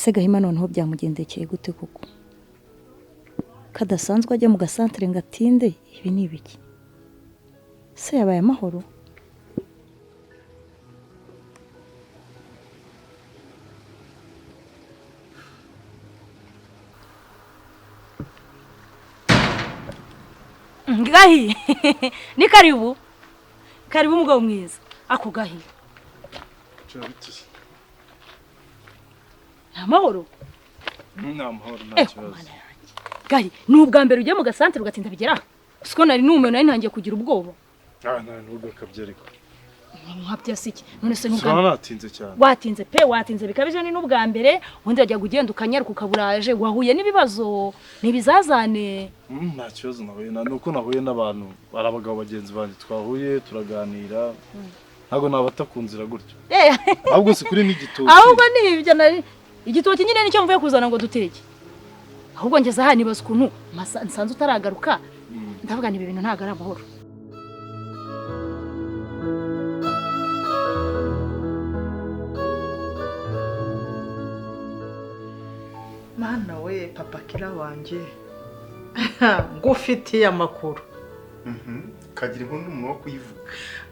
ese Gahima noneho byamugendekeye gute koko kadasanzwe ajya mu gasantere ngo atinde ibi ni ibiki se yabaye amahoro Gahi ni karibu mugabo mwiza ako Gahi amahoro n'amahoro nta kibazo Gahi n'ubwa mbere ujye mu gasantere ugatinda bigera siko nari nume nari ntangiye kugira ubwoba nta nubwo kabyeriko nkabya siki none se n'ubwa natinze cyane watinze bikabije ni n'ubwa mbere undi ajya kugenda ukanyaruka ukaburaje wahuye n'ibibazo nibizazane nta kibazo nahuye nuko nahuye n'abantu barabagabo bagenzi banje twahuye turaganira ntago nabatakunzira gutyo ahubwo si kuri n'igitoki ahubwo ni ibyo nari igitoki nyine nicyo mvuye kuzana ngo duteke ahubwo ngeze aha nibaza ukuntu nsanze utaragaruka ndavuga ni ibintu ntago ari amahoro Mana we papa kira wanje ngufitiye amakuru kagira inkuru mu wo kuyivuga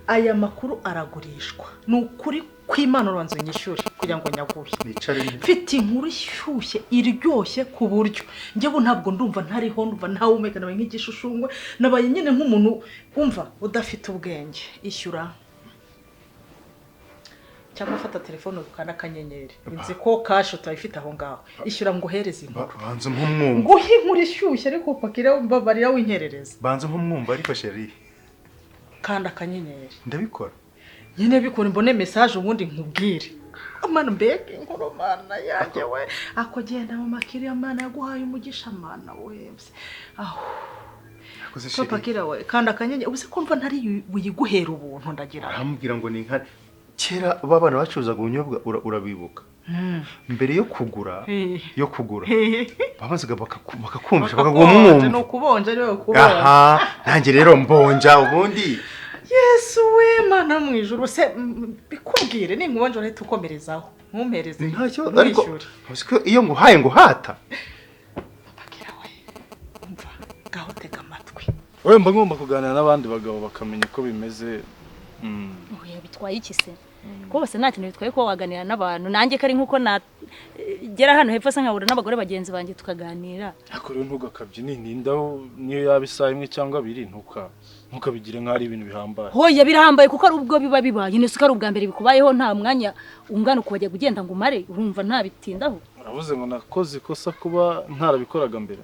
aya makuru aragurishwa nukuri kw'Imana uranze nyishyure kugira ngo nyaguhe nicare mfite inkuru ishyushye iryoshye ku buryo njye bo ntabwo ndumva ntariho ndumva ntawumeka nabaye nk'igishushushungwe nabaye nyine nk'umuntu umva udafite ubwenge ishyura cyangwa fata telefone ukana kanyenyeri nzi ko cash utayifite aho ngaho ishyura ngo uhereze inkuru banze nk'umwumva nguhi inkuru ishyushye ariko pakira mbabarira winkerereza banze nk'umwumva ariko sheri kanda kanyenyeri ndabikora nyine bikora mbone message ubundi nkubwire amana mbege inkuru mana yanjye we ako genda mu makiriya mana yaguhaye umugisha mana we aho papa kira we kanda kanyenyeri ubuse kumva ntari wiyiguhera ubuntu ndagira arambwira ngo ni nka kera babana bacuzaga ubunyobwa urabibuka mbere yo kugura babazaga bakakumvisha bakagumwumva no kubonja ariwe kubonja aha nanjye rero mbonja ubundi Yesu we mana mwijuru se bikubwire ni nkubonje urahita ukomerezaho ntumpereze ntacyo ariko usiko iyo nguhaye ngo hata pakira we umva gaho tega amatwi wewe mba ngomba kuganira n'abandi bagabo bakamenya ko bimeze oya bitwaye iki se kose nta kintu bitwaye ko waganira n'abantu nanjye kari nkuko gera hano hepfo se nkabura n'abagore bagenzi banjye tukaganira ariko rero ntugakabye nindaho niyo yabisaye imwe cyangwa abiri ntukabigire nk'ari ibintu bihambaye hoya birahambaye kuko ari ubwo biba bibaye ni sukari ubwa mbere bikubayeho nta mwanya ungana ukajya kugenda ngo umare urumva nta bitindaho uravuze ngo nakoze ikosa kuba ntarabikoraga mbere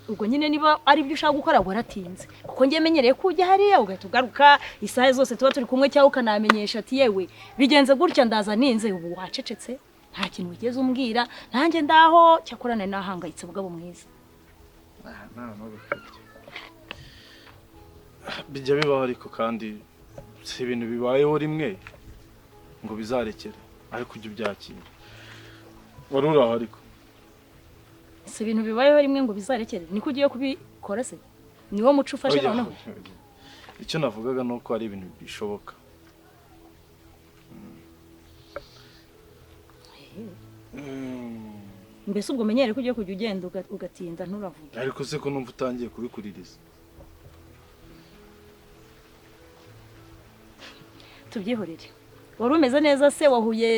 ubwo nyine niba ari byo ushaka gukora waratinze kuko ngiye menyereye ko ujya hariya ugahita ugaruka isaha zose tuba turi kumwe cyangwa ukanamenyesha ati yewe bigenze gutya ndaza ninze ubu wacecetse nta kintu wigeze umbwira nanjye ndaho cyakorane nahangayitse bugabo mwiza bijya bibaho ariko kandi si ibintu bibayeho rimwe ngo bizarekere ariko ujye ubyakira wari uraho ariko si ibintu bibayeho rimwe ngo bizarekere niko ugiye kubikora se niwo muco ufashe noneho icyo navugaga nuko ari ibintu bishoboka mbese ubwo menyere ko ugiye kujya ugenda ugatinda nturavuga ariko se ko numva utangiye kubikuririza tubyihorere wari umeze neza se wahuye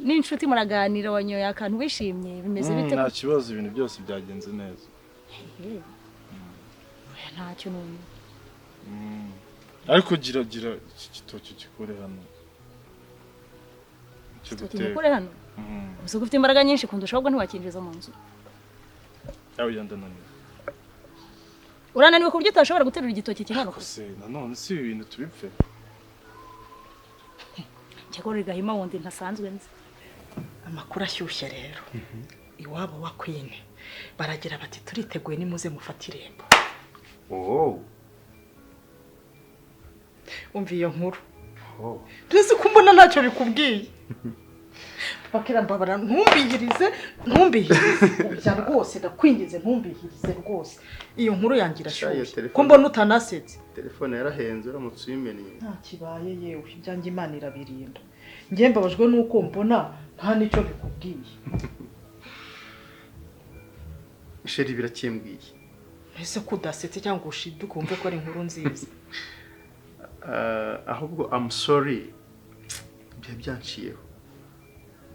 n'inshuti muraganira wanyoye akantu wishimye bimeze bite nta kibazo ibintu byose byagenze neza ntacyo numwe ariko gira iki gitoki gikore hano gikore hano uzi ko ufite imbaraga nyinshi kundusha ahubwo ntiwakinjiza mu nzu yawe yandananiwe urananiwe ku buryo utashobora guterura igitoki kingana uko se nanone si ibintu tubipfe cyakora Gahima wundi ntasanzwe nzi amakuru ashyushye rero iwabo wa Queen baragira bati turiteguye nimuze mufata irembo umva iyo nkuru ndetse ko mbona ntacyo bikubwiye bakira mbabara ntumbihirize bya rwose ndakwingize ntumbihirize rwose iyo nkuru yangira shyushye ko mbona utanasetse telefone yarahenze uramutse uyimenye nta kibaye yewe ibyanjye Imana irabirinda njye mbabajwe nuko mbona nta nicyo bikubwiye. sheri birakimbwiye. Ese kudasetse cyangwa ushiduka umve ko ari inkuru nziza. Ahubwo I'm sorry bya byanciyeho.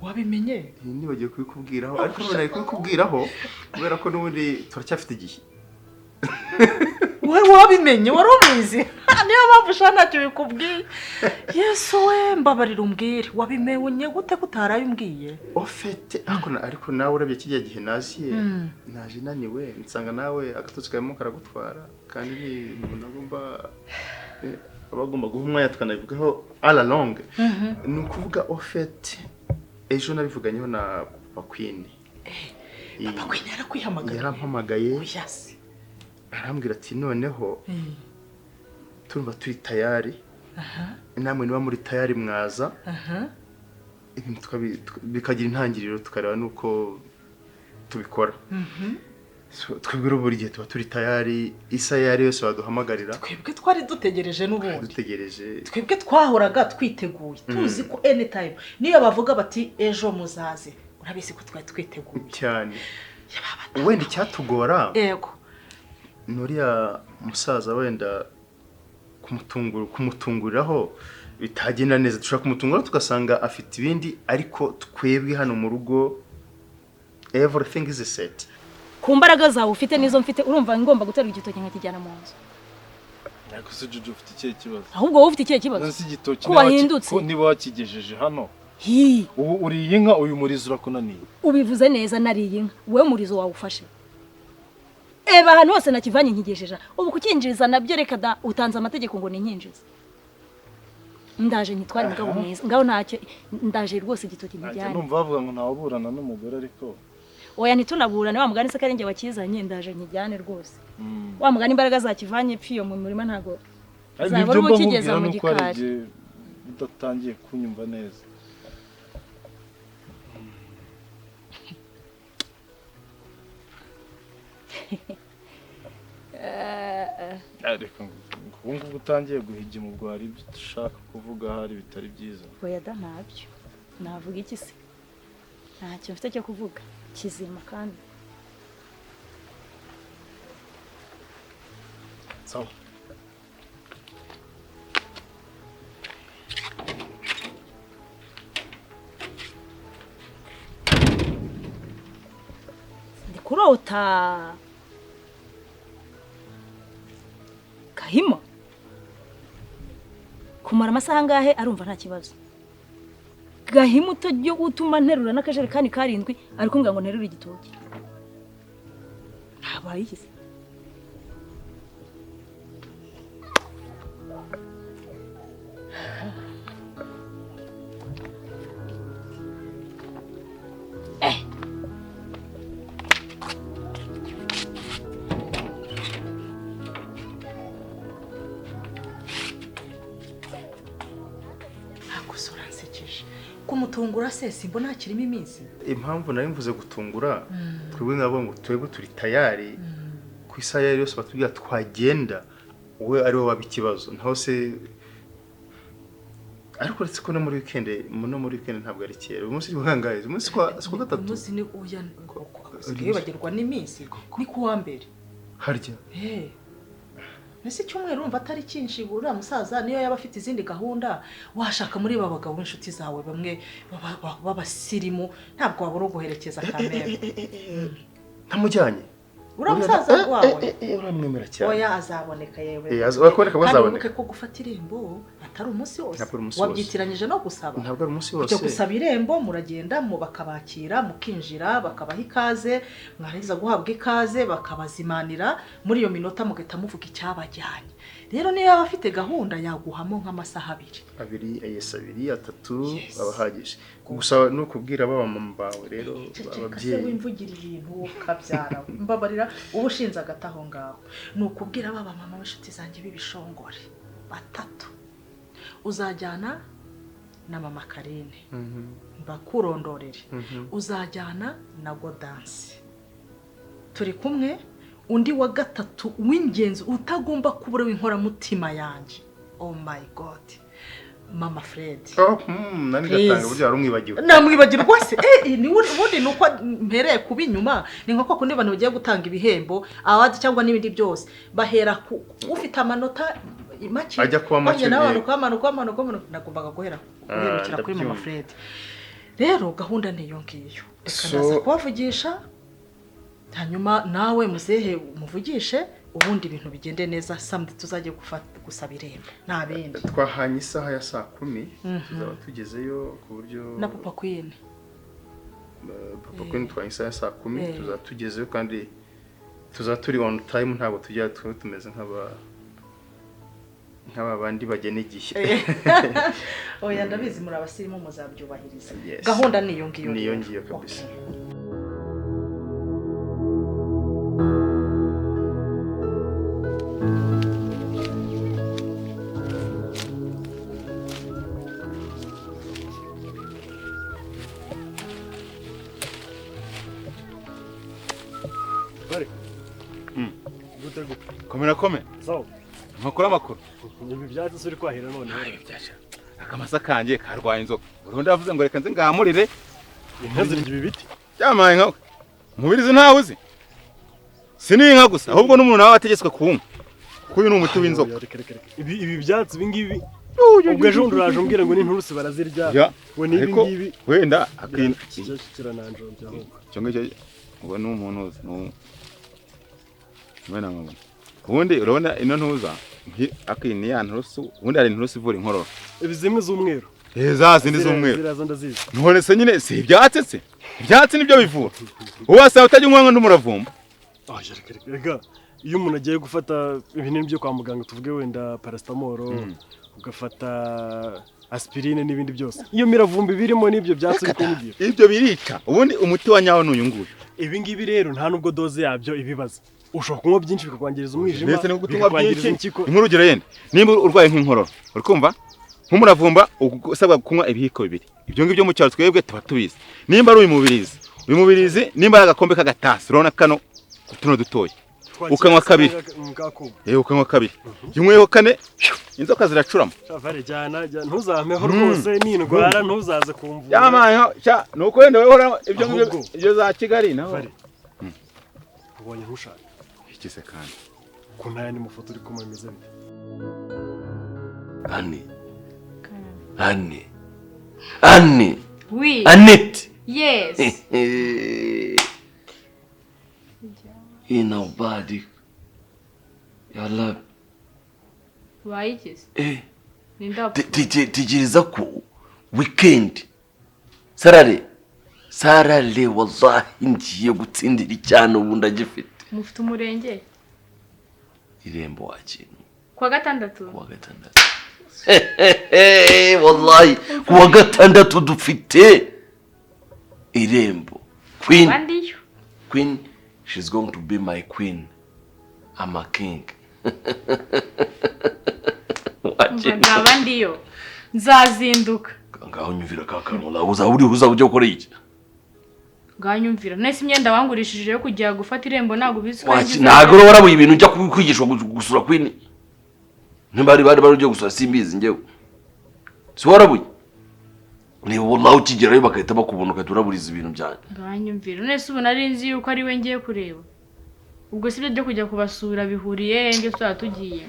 Wabimenye? Nibagiye kubikubwiraho ariko nari kubikubwiraho kubera ko n'ubundi turacyafite igihe. Wewe wabimenye warumizi. Niyo mpamvu shana cyo bikubwiye. Yesu we mbabarira umbwire wabimenye gute kutaraye umbwiye? Ofete ariko nawe urabye kijya gihe naziye naje naniwe nsanga nawe agatotsi kayemo karagutwara kandi ni nagomba abagomba guha umwanya tukanabivugaho all along. Ni ukuvuga ofete ejo nabivuganyeho na Papa Queen. Papa Queen yarakwihamagaye. Yarampamagaye. Yes. Arambwira ati noneho turumva turi tayari. Namwe niba muri tayari mwaza. Ibintu bikagira intangiriro tukareba nuko tubikora. Twebwe buri gihe tuba turi tayari isa yari yose baduhamagarira. Twebwe twari dutegereje n'ubundi. Dutegereje. Twebwe twahoraga twiteguye. Tuzi ko anytime niyo bavuga bati ejo muzaze. Urabizi ko twari twiteguye. Cyane. Wenda icyatugora. Yego. Nuriya musaza wenda kumutunguriraho bitagenda neza. Dushaka kumutungura tugasanga afite ibindi ariko twebwe hano mu rugo everything is set. Ku mbaraga zawe ufite nizo mfite urumva ngomba guterwa igitoki nkakijyana mu nzu. Ariko se Jojo ufite ikihe kibazo? Ahubwo wowe ufite ikihe kibazo? Nasi igitoki wahindutse niba wakigejeje hano. Hi. Ubu uri inka uyu murizo urakunaniye. Ubivuze neza nariye inka. Wewe murizo wawe ufashe. Eba hano hose nakivanye nkigejeje. Ubu kukinjiriza nabyo reka da utanze amategeko ngo ninkinjize. Ndaje nyitware mugabo mwiza. Ngaho ntacyo ndaje rwose igitoki njyane. Numva bavuga ngo ntawaburana n'umugore ariko. Oya ntitunaburane wa mugani se karenge wakizanye ndaje njyane rwose. Wa mugani imbaraga zakivanye pfiyo mu murima ntago. Zabari mukigeza mu gikari. Udatangiye kunyumva neza. Ariko ngo utangiye guhigima ubwo hari ibyo dushaka kuvuga hari bitari byiza. Oya da ntabyo. Navuga iki se? Ntacyo mfite cyo kuvuga. Kizima kandi. Sawa. Ndikurota. Kahima. Kumara amasaha ngahe arumva nta kibazo. Gahima utajyo utuma nterura n'akajerekani karindwi ariko mbwa ngo nterura igitoki. Habaye iki? Kumutungura se simbona kirimo iminsi. Impamvu nari mvuze gutungura twebwe ngabo ngo twebwe turi tayari ku isaha yose batubwira twagenda we ari we wabikibazo ntaho se ariko uretse ko no muri weekend ntabwo ari kera umunsi uhangaye umunsi kwa gatatu umunsi ni uya bagirwa n'iminsi ni kuwa mbere harya Nese cyumweru urumva atari cyinshi bura musaza niyo yaba afite izindi gahunda washaka muri babagabo b'inshuti zawe bamwe babasirimu ntabwo wabura guherekeza kamera ntamujyanye ura musaza wawe uramwemera cyane oya azaboneka yewe azaboneka bazaboneka ko gufata irembo atari umunsi wose wose wabyitiranyije no gusaba ntabwo ari umunsi wose cyo gusaba irembo muragenda mu bakabakira mukinjira bakabaha ikaze mwarangiza guhabwa ikaze bakabazimanira muri iyo minota mugahita muvuga icyabajyanye rero niyo yaba afite gahunda yaguhamo nk'amasaha 2 2 3 abahagije gusa no kubwira baba mama bawe rero ababyeyi wimvugira ibintu ukabyara mbabarira ubushinza gataho ngaho nukubwira baba mama b'inshuti zanjye bibishongore 3 uzajyana na mama Karine bakurondorere uzajyana na Godansi turi kumwe undi wa 3 w'ingenzi utagomba kubura w'inkora mutima yanjye oh my god mama Fred. Nani gatanga buryo warumwibagiwe. Namwibagirwa se ni ubundi nuko mpereye kuba inyuma ni nko kundi abantu bagiye gutanga ibihembo awadi cyangwa n'ibindi byose bahera ufite amanota make ajya kuba make n'abantu kwamanuka nagombaga guherukira kuri mama Fred. Rero gahunda niyo ngiyo reka kubavugisha hanyuma nawe muzehe umuvugishe ubundi ibintu bigende neza samedi tuzajye gusaba irembo nta bindi. Twahanye isaha ya 10:00 tuzaba tugezeyo ku buryo na Papa Queen twahanye isaha ya 10:00 tuzaba tugezeyo kandi tuzaba turi on time ntabwo tujya tumeze nk'aba bandi bagene igihe. Oya ndabizi muri abasirimu muzabyubahiriza gahunda niyo ngiyo kabisa. Komera. Sawa. Amakuru. Ibi byatsi suri kwahira none. Akamasa kanje karwaye inzoka. Urundi avuze ngo reka nze ngamurire. Intazira ibi biti. Cyamaye nka mubirizi ntawe uzi. Sininka gusa ahubwo n'umuntu nawe ategetswe kumva. Kuyu ni umuti w'inzoka. Ibi byatsi bingibi. Ubwo ejo nduraje umbwira ngo n'inturusi barazirya. We nibi ngibi. Wenda kirananjonja ahubwo. Cyongeje ubu ni umuntu uzi. Mwana mama. Ubundi urabona ino ntuza akini ya nturusu ubundi ari nturusu ivura inkorora. Ibi zimwe z'umweru. Zazi ni z'umweru. Zirazo ndazizi. None se nyine si ibyatsi se. Ibyatsi nibyo bivura. Uwasa utajya umwanga n'umuravumba. Rega iyo umuntu agiye gufata ibinini byo kwa muganga tuvuge wenda paracetamol ugafata aspirine n'ibindi byose. Iyo miravumba birimo n'ibyo byatsi bikumubwira. Ibyo birica. Ubundi umuti wa nyawo n'uyu nguyu. Ibi ngibi rero nta nubwo doze yabyo ibibaza. Ushobora kunywa byinshi bikakwangiriza umwijima. Ndetse no gutunywa byinshi. Inkurugero yende. Nimba urwaye nk'inkorora, uri kumva? Nk'umuravumba usabwa kunywa ibihiko 2. Ibyo ngibyo mu cyaro twebwe tuba tubizi. Nimba ari uyu mubirizi nimba agakombe kagatasi urabona kano tuno dutoye. Ukanywa 2. Ukanywa 2. Yumweho 4 inzoka ziracurama. Shavare jana ntuzameho rwose n'indwara ntuzaze kumvura. Yamaye nuko wenda weho ibyo za Kigali naho. Ubonye nkushaka. Ikise kandi. Kunaya ni mufoto uri kumameze bite? Annie. Oui. Annette. Yes. Ina badi. Yalla. Wayikize. Ninda. Tijiriza ku weekend. Sarale wallahi ngiye gutsindira cyane ubu ndagifite. Mufite umurenge. Irembo wakintu. Kwa gatandatu. Wallahi kuwa gatandatu dufite irembo. Queen, she's going to be my queen. I'm a king. Ngabandiyo. Nzazinduka. Ngaho nyumvira kakanula uza ujye gukora iki? Nganyumvira. Nese imyenda wangurishije yo kujya gufata irembo nago bizwa. Nagoro warabuye ibintu ujya kwigishwa gusura queen. Ntibari ujye gusura simbizi ngewe. Si warabuye. Ni wallahi ukigerayo bakahita bakubonuka turaburiza ibintu byanyu. Nganyumvira. Nese ubu nari nzi yuko ari we ngiye kureba. Ubwo sibyo byo kujya kubasura bihuriye nge twatugiye.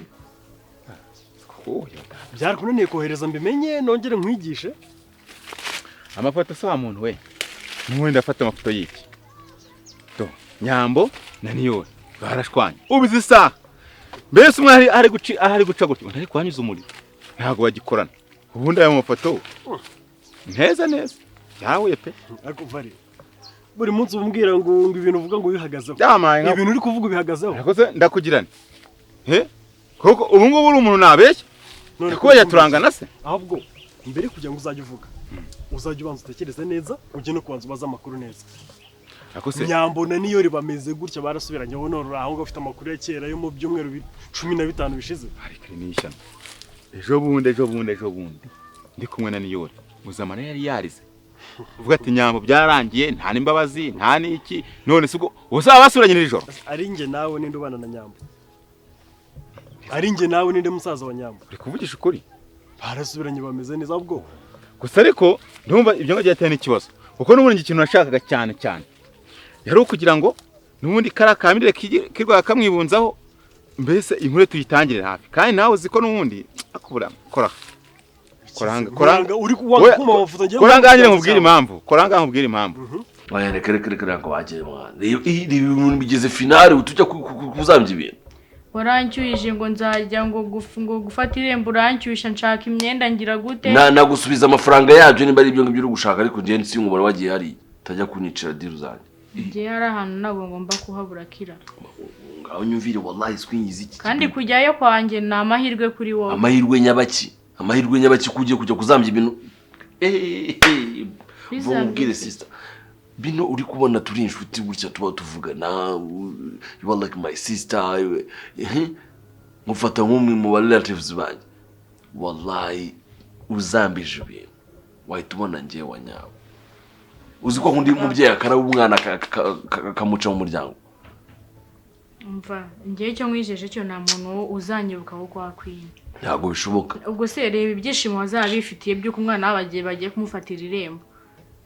Byarakunaniye kohereza mbimenye nongere nkwigishe. Amafoto sa muntu we. Mwenda afata amafoto yiki. To Nyambo na Niyori barashwanye. Ubizi sa. Mbese umwe ari guca gutyo ntari kwanyuza umuri. Ntago bagikorana. Ubundi ayo mafoto. Neza. Yawe pe. Akuvari. Buri munsi umbwira ngo ibintu uvuga ngo bihagazeho. Ibintu uri kuvuga bihagazeho. Nakoze ndakugirana. Koko ubu ngubu uri umuntu nabeshya. None ko yaturangana se. Ahubwo mbere kugira ngo uzajye uvuga. Uzajye ubanza utekereze neza, ujye no kubanza ubaza amakuru neza. Akose Nyambo na Niyori bameze gutya barasubiranyeho none aho ngo afite amakuru ya kera yo mu byumweru 15 bishize. Hari klinisha. Ejo bundi ndi kumwe na Niyori. Muzamana yari yarize. Uvuga ati Nyambo byararangiye nta nimbabazi nta niki none sugo usaba basuranye nijoro. Ari nge nawe ninde ubana na Nyambo. Ari nge nawe ninde musaza wa Nyambo. Uri kuvugisha ukuri. barasubiranye bameze neza ubwo gusa ariko ndumva ibyo ngibyo byateye n'ikibazo kuko n'ubundi ikintu nashakaga cyane yari ukugira ngo n'ubundi kara kamirire kirwa kamwibunzaho mbese inkuru tuyitangire hafi kandi nawe uziko n'ubundi akubura koranga uri kuma amafoto ngiye koranga nyine nkubwira impamvu Oya reka ngo bagiye mwana. Ibi ibintu bigeze finale utujya kuzambya ibintu. Warancyuije ngo nzajya ngo gufata irembo urancyusha nshaka imyenda ngira gute? Nagusubiza amafaranga yabyo nimba ari ibyo ngibyo uri gushaka ariko ngiye nsi ngubona wagiye hari tajya kunicira diru zanjye. Ngiye hari ahantu nabo ngomba kuhabura kira. Ngaho nyumvire wallahi swinyizi iki. Kandi kujyayo kwanjye na amahirwe kuri wowe. Amahirwe nyabaki kujya kuzambya ibintu. Vumubwire sister. Bino uri kubona turi inshuti gutya tuba tuvugana you are like my sister mufata nk'umwe mu relatives banjye wallahi uzambije ibintu wahita ubona ngiye wanyawe uzi ko nk'undi mubyeyi akaraba umwana kamuca mu muryango umva ngiye cyo nkwijeje cyo nta muntu uzanyibuka wo kwakwina ntabwo bishoboka ubwo se reba ibyishimo bazabifitiye by'uko umwana bagiye kumufatira irembo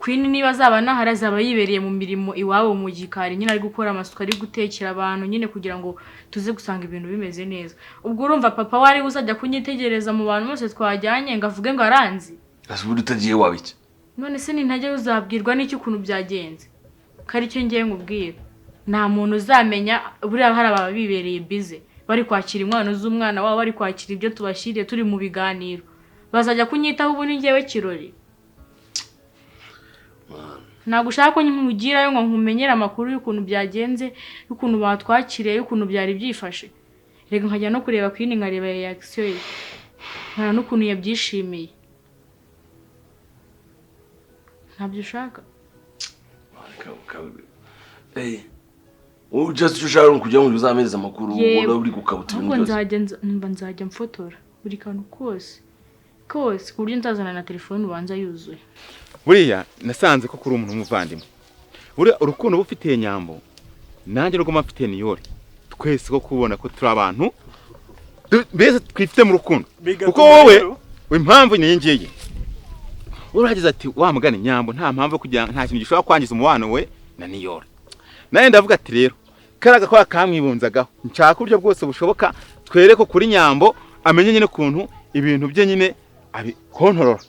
Queen niba azaba naharaza yibereye mu mirimo iwabo mu gikari nyine ari gukora amasuka ari gutekera abantu nyine kugira ngo tuze gusanga ibintu bimeze neza ubwo urumva papa wari uzajya kunyitegereza mu bantu bose twajyanye ngavuge ngo aranzi asubira utagiye wabiki none se nintajye uzabwirwa n'iki ukuntu byagenze kari cyo ngiye ngubwira nta muntu uzamenya buriya hari ababa bibereye bize bari kwakira inkwano z'umwana wabo bari kwakira ibyo tubashiriye turi mu biganiro bazajya kunyitaho ubu ni ngewe kirori Nagushaka ko nkugirayo ngo nkumenyera amakuru y'ukuntu byagenze y'ukuntu batwakiriye y'ukuntu byari byifashe rega nkajya no kureba Queen nkareba reaction ye nkana n'ukuntu yabyishimiye ntabyo ushaka just ushaka kujya mu bizameza amakuru wala uri gukabuta ibintu nzajya mfotora buri kantu kose ku buryo nzazana na telefone ubanza yuzuye buriya nasanze ko kuri umuntu umuvandimwe buriya urukundo bufitiye Nyambo nanjye rwo mafitiye Niyori twese ko kubona ko turi abantu bese twifite mu rukundo kuko wowe impamvu ni ngiye uragize ati wa mugane Nyambo nta mpamvu kugira nta kintu gishobora kwangiza umubano we na Niyori naye ndavuga ati rero karaga kwa kamwibunzagaho nshaka uburyo bwose bushoboka twereko kuri Nyambo amenye nyine kuntu ibintu bye nyine abi kontorora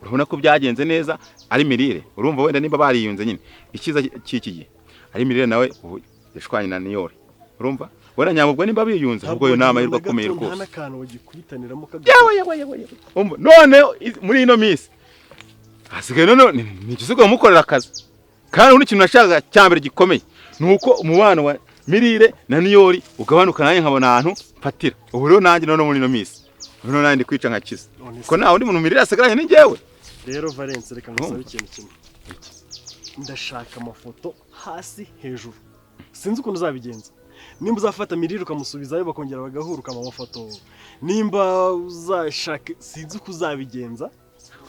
urabona ko byagenze neza ari Mirire urumva wenda nimba bariyunze nyine ikiza kikigiye ari Mirire nawe yashwanye na Niyori urumva wenda Nyamubwo nimba biyunze ubwo yo nama yirwa komeye rwose nta kantu wagikubitaniramo yawe none muri ino minsi hasigaye none nigisugo mukorera akazi kandi undi kintu nashaka cyambere gikomeye nuko umubano wa Mirire na Niyori ugabanuka nanjye nkabona ahantu mfatira ubu rero nanjye none muri ino minsi none nandi kwica nkakiza ko nawe undi muntu Mirire asigaranye ni ngewe rero Valence reka ngusabe ikintu kimwe ndashaka amafoto hasi hejuru sinzi ukuntu uzabigenza nimba uzafata Mirire ukamusubizayo bakongera bagahuruka mu mafoto nimba uzashaka sinzi uko uzabigenza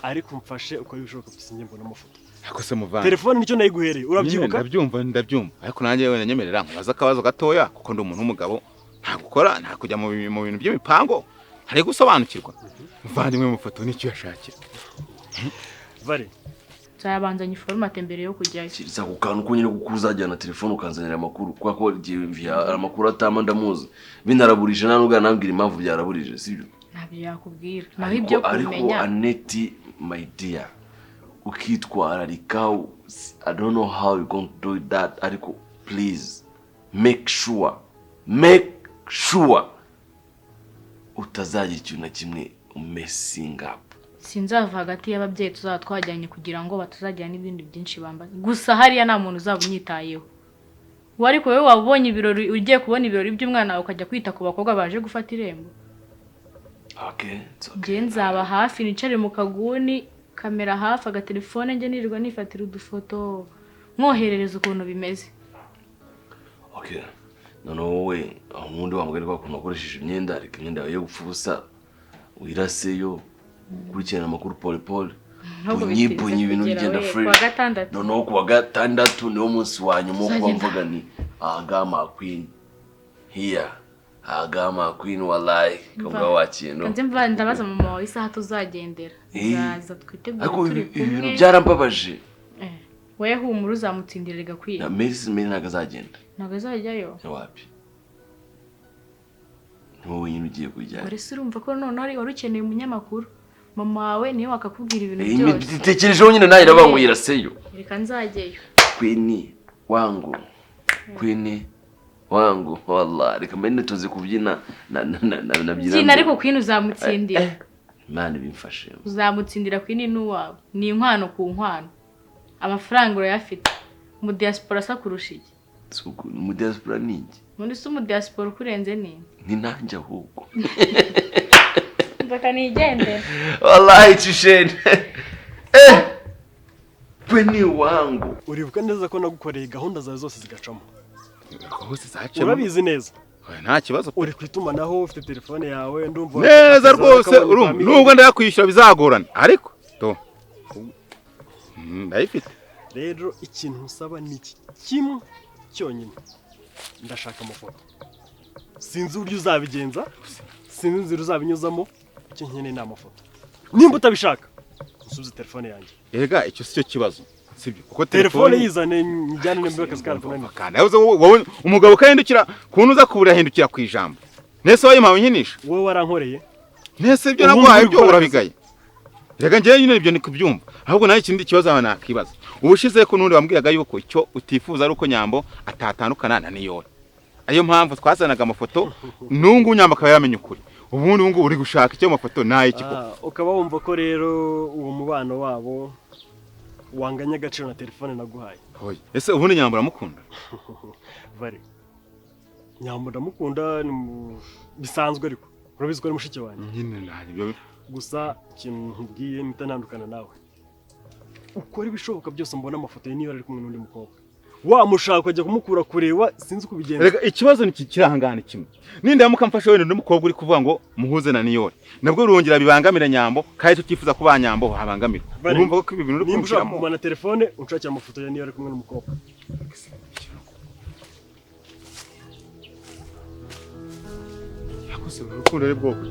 ariko mfashe uko bishoboka sinjye mbona amafoto akose muvana telefone nicyo nayiguhereye urabyibuka ndabyumva ariko nanjye wewe nanyemerera nkubaza akabazo gatoya kuko ndi umuntu w'umugabo nta gukora nta kujya mu bintu by'imipango hari gusobanukirwa muvandimwe mu foto nicyo yashakira Vale nzabanzanye format mbere yo kujyayo kiriza kukantu ko nyine kukuzajyana telefone ukanzanira amakuru kwa ko via amakuru atama ndamuzi binaraburije nanubwa nambwira impamvu byaraburije sibyo ntabyo yakubwira naho ibyo kumenya ariko Aneti my dear ukitwara rikao I don't know how you going to do that ariko please make sure utazagira ikintu na kimwe messing up sinzava hagati y'ababyeyi tuzaba twajyanye kugira ngo batazagira n'ibindi byinshi bambaye gusa hariya nta muntu uzaba unyitayeho ariko wowe wabonye ibirori ugiye kubona ibirori by'umwana wawe ukajya kwita ku bakobwa baje gufata irembo okay nzaba hafi nicare mu kaguni kamera hafi agatelefone njye nirirwa nifatira udufoto mwoherereza ukuntu bimeze okay none wowe umuntu wambwira ko ukuntu ukoresheje imyenda ariko imyenda yo gupfa ubusa wiraseyo kurikirana amakuru Paul unyibonye ibintu bigenda fresh none ku wa gatandatu niwo munsi wanyu mo kuba mvuga ni agama Queen here agama queen wallahi kabwa wakintu kanze mva ndabaza mama wawe isaha tuzagendera zaza twitegura turi kumwe ibintu byarambabaje wewe humura uzamutsindira gakwiye na Messi ntago azagenda ntago azajyayo wapi wowe nyine ugiye kujya uri se urumva ko none wari ukeneye umunyamakuru mama wawe niyo wakakubwira ibintu byose tekerejeho nyine nayo nabangwira seyo reka nzajyeyo queen wangu wallahi reka mbene tuzi kubyina na byina ariko queen uzamutsindira Imana bimfashe uzamutsindira queen n'uwawe ni inkwano ku nkwano amafaranga urayafite mu diaspora sakurusha iki mu diaspora ningi muri se mu diaspora kurenze ni nanjye ahubwo mbaka nigendera wallahi cishene Queen wangu uribuka neza ko nagukoreye gahunda zawe zose zigacamo hose zacamo urabizi neza nta kibazo uri kwitumanaho ufite telefone yawe ndumva neza rwose nubwo ndakwishyura bizagorana ariko to ndayifite rero ikintu usaba ni iki kimwe cyonyine ndashaka amafoto sinzi uburyo uzabigenza sinzi inzira uzabinyuzamo icyo nkeneye ni amafoto nimba utabishaka usubize telefone yanjye ega icyo si cyo kibazo sibyo kuko telefone yizane njyane n'imbe akazi karatunaniye kandi wowe umugabo kahindukira kuntu uza kubura hindukira ku ijambo nese wayimpawe nkinisha wowe warankoreye nese ibyo naguhaye byo urabigaye rega njyewe nyine ibyo ni kubyumva ahubwo nayo ikindi kibazo aba nakibaza ubushize ko n'undi wambwiraga yuko icyo utifuza ari uko Nyambo atatandukana na Niyori ariyo mpamvu twazanaga amafoto nungu Nyambo akaba yamenye ukuri ubundi ngo uri gushaka icyo mafoto nayo ikiko ukaba wumva ko rero uwo mubano wabo wanganya agaciro na telefone naguhaye ese ubundi Nyambo uramukunda bari Nyambo ndamukunda bisanzwe ariko urabizi ko ari mushiki wanjye nyine ntabyo gusa ikintu nkubwiye nitanandukana nawe ukora ibishoboka byose mbona amafoto ye niba ari kumwe n'undi mukobwa wamushaka ukajya kumukura kureba sinzi kubigenza rega ikibazo ni kirahangana kimwe ninde yamukamfasha wenda n'umukobwa uri kuvuga ngo muhuze na Niyori nabwo rurongera bibangamira Nyambo kandi tutifuza kuba Nyambo habangamira urumva ko ibi bintu uri kumvira mu na telefone unshakira amafoto ya Niyori ari kumwe n'umukobwa yakose urukundo ari bwoko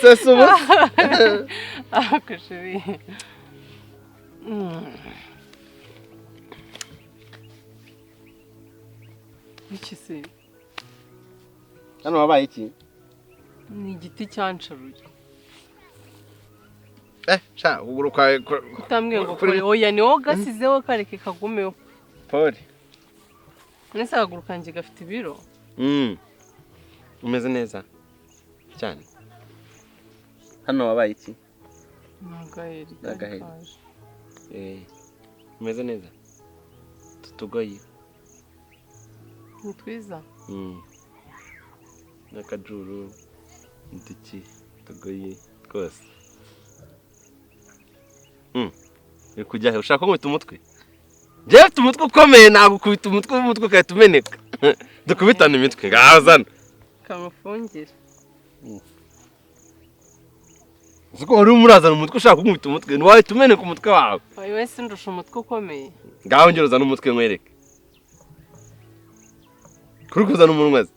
C'est ça. Ah, que chérie. Iki se? Hano wabaye iki? Ni igiti cyancaruye. Sha uguruka Utambwiye ngo kore oya ni wowe gasizeho kareke kagumeho. Paul. Nese akaguruka nje gafite ibiro. Umeze neza cyane. Hano wabaye iki? Nagaheri. Umeze neza. Tutugoye. Ni twiza. Nakajuru. Ndiki tugoye rwose. Kujya he ushaka nkubita umutwe? Njye mfite umutwe ukomeye nagukubita umutwe ukahita umeneka. Dukubitana imitwe ngazana. Kamufungire. Uko wari umurazana umutwe ushaka kunkubita umutwe ntiwahita umeneka umutwe wawe. Oya wese ndusha umutwe ukomeye. Ngaho ngero uzana umutwe nkwereke. Kuri kuzana umunwa ze.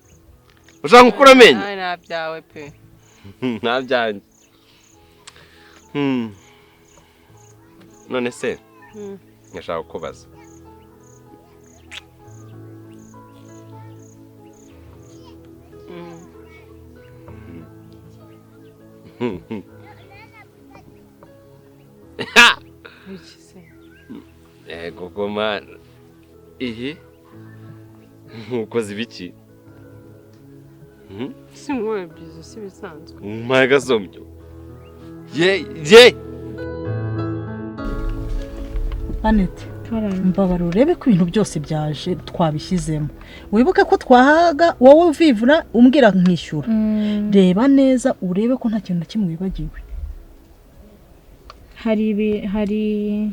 Ushaka gukura amenyo? Nta byawe pe. Nta byanjye. None se ngashaka kubaza goma ihe ukoze ibiki si ngoye byiza si bisanzwe mpaye gasomyo ye Anete mbabara urebe ko ibintu byose byaje twabishyizemo wibuke ko twahaga wowe uvivura umbwira nkishyura reba neza urebe ko nta kintu na kimwe wibagiwe hari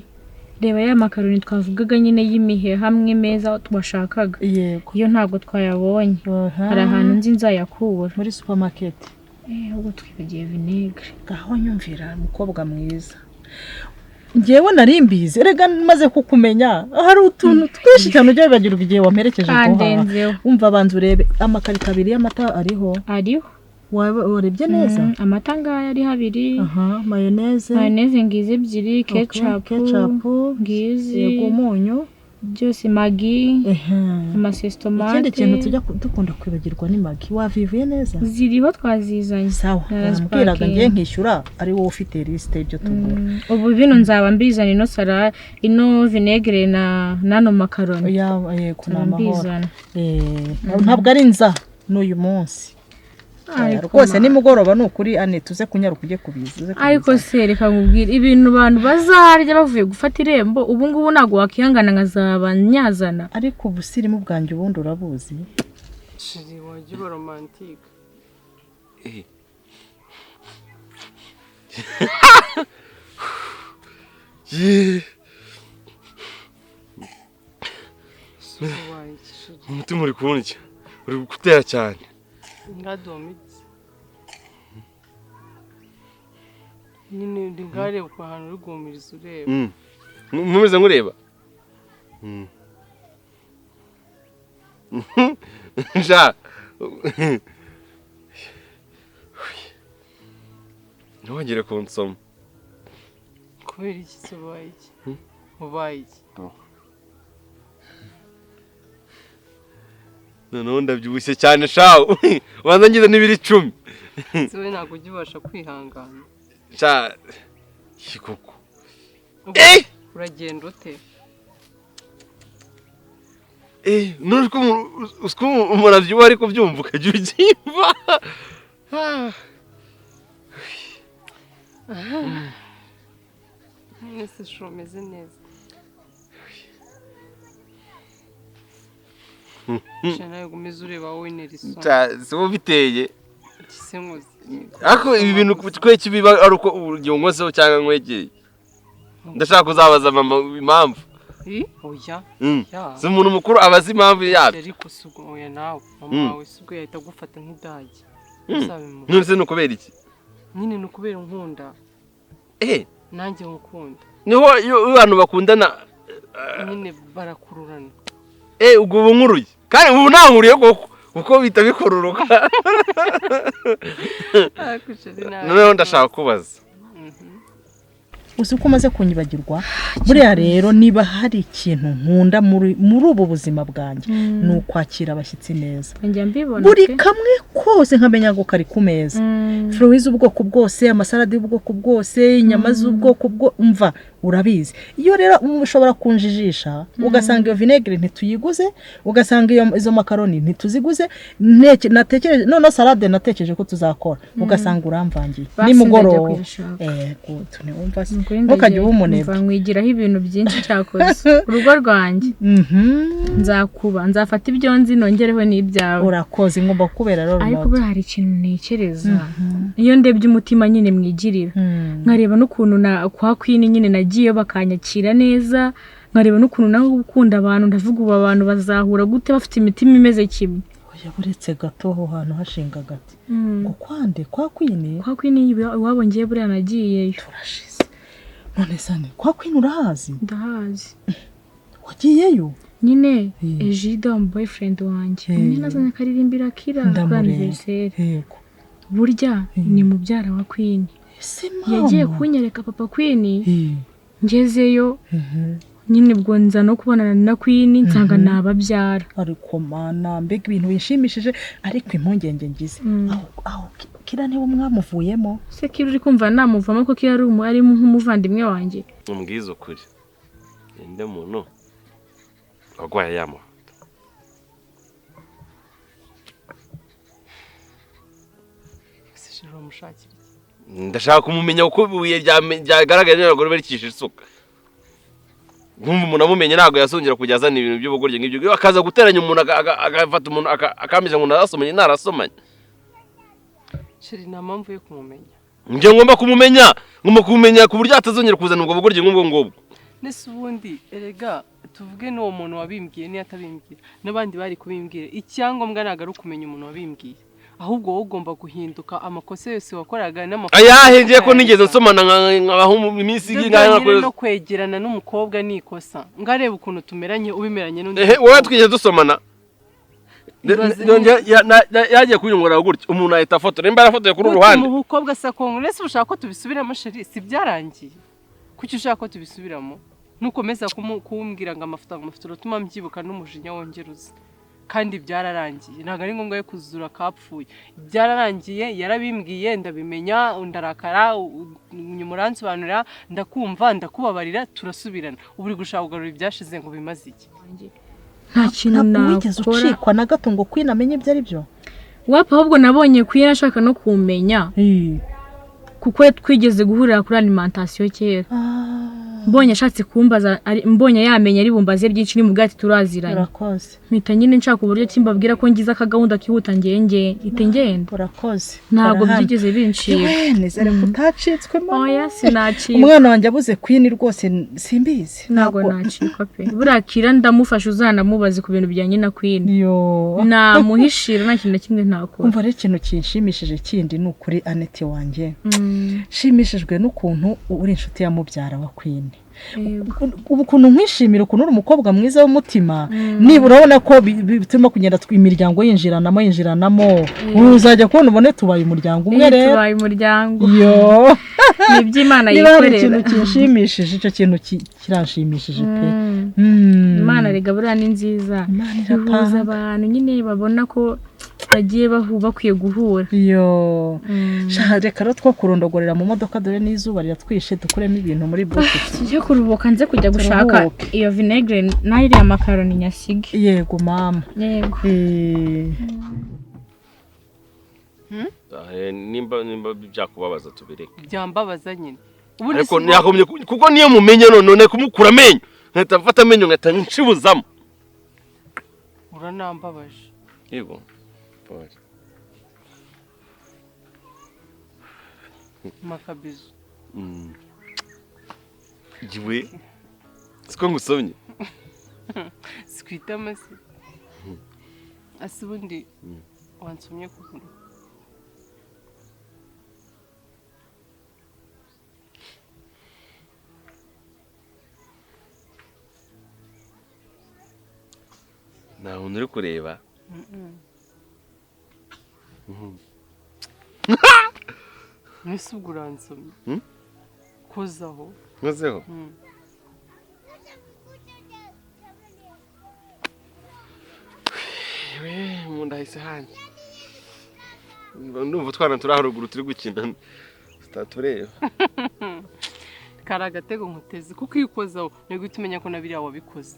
reba ya makaroni twavugaga nyine y'imihe hamwe meza twashakaga yego iyo ntabwo twayabonye hari ahantu nzi nzayakura muri supermarket ahubwo twibagiye vinegere gaho nyumvira umukobwa mwiza ngewe nari mbizi erega maze kukumenya hari utuntu twinshi cyane ujya wibagirwa igihe wamperekeje kandenzeho umva abanza urebe amakarito 2 y'amata ariho warebye neza amata ngaya ari 2 mayoneze ngize 2 ketchup ngizi yego umunyu byose magi amasestomate ikindi kintu tujya dukunda kwibagirwa ni magi wavivuye neza ziriho twazizanye sawa nambwiraga ngiye nkishyura ari wowe ufite liste ibyo tugura ubu bino nzaba mbizana ino sara ino vinegere na nano makaroni yego namahoro ntabwo ari nza n'uyu munsi rwose nimugoroba nukuri ane tuze kunyaruka ujye kubiza ariko se reka nkubwire ibintu abantu bazarya bavuye gufata irembo ubu ngubu ntago wakihangana nkazaba nyazana ariko ubusirimu bwanjye ubundi urabuzi shiri wajya uba romantique umutima uri kuboneka uri gutera cyane ngadomitse nyine ndi ngareba ku hantu uri guhumiriza ureba nkumeze nkureba nja ntwongere kunsoma kubera iki ubaye iki ubaye iki noneho ndabyibushye cyane shawo ubanza ngize n'ibiri 10 siwe ntabwo ujya ubasha kwihangana sha koko uragenda ute nuko umuntu abyuba ariko byumva ukagira ukimva mwese shomeze neza nawe gumiza ureba wowe Nelson si wowe biteye kisenguzi ariko ibi bintu tweke biba ari uko ugiye unkozeho cyangwa nkwegeye ndashaka kuzabaza mama impamvu oya si umuntu mukuru abazi impamvu yabyo ariko sugo oya nawe mama wawe sugo yahita agufata nk'idage none se nukubera iki nyine nukubera unkunda nanjye nkukunda niho iyo abantu bakundana nyine barakururana ubwo ubu nkuruye kandi ubu nankuriye kuko bita bikururuka noneho ndashaka kubaza uzi uko umaze kunyibagirwa buriya rero niba hari ikintu nkunda muri ubu buzima bwanjye ni ukwakira abashyitsi neza buri kamwe kose nkamenya ngo kari ku meza fruits ubwoko bwose amasalade y'ubwoko bwose inyama z'ubwoko umva urabizi iyo rero ushobora kunjijisha ugasanga iyo vinegere ntituyiguze ugasanga izo makaroni ntituziguze natekereje none salade natekereje ko tuzakora ugasanga uramvangiye nimugoroba wumva ntukajye uba umunebwe mwigiraho ibintu byinshi cyakoze urugo rwanjye nzafata ibyo nzi nongereho n'ibyawe urakoze ngomba kubera rero ariko buri hari ikintu ntekereza iyo ndebye umutima nyine mwigirira nkareba n'ukuntu kwa Queen nyine nagiye bakanyakira neza nkareba n'ukuntu nawe ukunda abantu ndavuga ubu abantu bazahura gute bafite imitima imeze kimwe oya buretse gato ho hantu hashinga gati ngo kwande kwa Queen iwabo ngiye buriya nagiyeyo turashize none sane kwa Queen urahazi ndahazi wagiyeyo nyine Ejida boyfriend wanjye nyine nazanye karirimbira kira kuri anniversaire yego burya ni mubyara wa Queen yagiye kunyereka papa Queen ngezeyo nyine bwo nza no kubonana na Queen nsanga nababyara ariko mana mbega ibintu bishimishije ariko impungenge ngize aho kira niwe mwamuvuyemo se kira uri kumva namuvamo ko kira ari nk'umuvandimwe wanjye umbwiza ukuri inde muntu wagwaye yamo ndashaka kumumenya uko ibuye ryagaragaye n'abagore barikisha isuka nkumva umuntu amumenye ntabwo yasongera kujya azana ibintu by'ubugoryi nk'ibyo akaza guteranya umuntu agafata umuntu akamenya ngo narasomanye narasomanye sheri nta mpamvu yo kumumenya njye ngomba kumumenya ku buryo atazongera kuzana ubwo bugoryi nk'ubwo ngubwo nese ubundi erega tuvuge n'uwo muntu wabimbwiye niyo atabimbwira n'abandi bari kubimbwira icyangombwa ntabwo ari ukumenya umuntu wabimbwiye ahubwo wowe ugomba guhinduka amakosa yose wakoraga n'amakosa ayahengiye ko nigeze nsomana nkabaho iminsi y'ingana no kwegerana n'umukobwa ni ikosa ngareba ukuntu tumeranye ubimeranye n'undi wowe twigeze dusomana yagiye kubinyongora gutya umuntu ahita afotora nimba arafotoye kuri uruhande mu bukobwa sa kongo nese ushaka ko tubisubiramo sheri si byarangiye kuki ushaka ko tubisubiramo nukomeza kumbwira ngo amafoto utuma mbyibuka n'umujinya wongeruza kandi byararangiye ntabwo ari ngombwa yo kuzura kapfuye byararangiye yarabimbwiye ndabimenya ndarakara nyuma uransobanurira ndakumva ndakubabarira turasubirana ubu uri gushaka kugarura ibyashize ngo bimaze iki nta kintu wigeze ucikwa na gato ngo Queen amenye ibyo ari byo wapa ahubwo nabonye Queen ashaka no kumenya kuko twigeze guhurira kuri alimentation kera mbonye ashatse kumbaza mbonye yamenye ari bumbaze byinshi ni mugati turaziranye urakoze mpita nyine nshaka uburyo kimbabwira ko ngize akagahunda kihuta ngenda urakoze ntabwo byigeze bincira nizere kutacitswe mama oya sinacika umwana wanjye abuze Queen rwose simbizi ntabwo nacika pe burakira ndamufasha uzanamubaze ku bintu bijyanye na Queen yo namuhishira nta kintu kimwe ntakora umva rero ikintu kinshimishije kindi ni ukuri Annette wanjye shimishijwe n'ukuntu uri inshuti ya mubyara wa Queen ubu kuntu nkwishimira ukuntu uri umukobwa mwiza w'umutima nibura urabona ko bituma kugenda imiryango yinjiranamo uzajya kubona ubone tubaye umuryango umwe rero tubaye umuryango yo niby'Imana yikorera ikintu kinshimishije icyo kintu kiranshimishije pe Imana rega buriya ni nziza ihuza abantu nyine babona ko bagiye bakwiye guhura yo reka rero two kurondogorera mu modoka dore n'izuba riratwishe dukuremo ibintu muri bucket tujye kuruhuka nze kujya gushaka iyo vinegre n'iriya makaroni nyasige yego mama yego nimba byakubabaza tubireke byambabaza nyine ariko nyakomye kuko niyo mumenye none kumukura amenyo nkahita mfata amenyo nkahita nshibuzamo uranambabaje yego makabizo jiwe siko ngusomye sikwita amase ase ubundi wansomye kuguru nta muntu uri kureba mwese ubwo uransomye kozaho nkozeho mu nda hahise hanjye ndumva utwana turi haruguru turi gukina tutatureba kari agatego nkuteze kuko iyo ukozaho ni guhita umenya ko na biriya wabikoze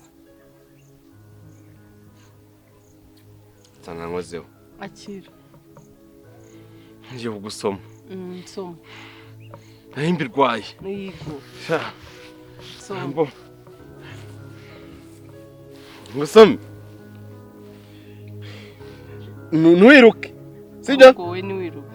nsana nkozeho akira ngiye kugusoma nsoma nari mbirwaye yego nsoma ngusome ntuwiruke sibyo wowe ntiwiruke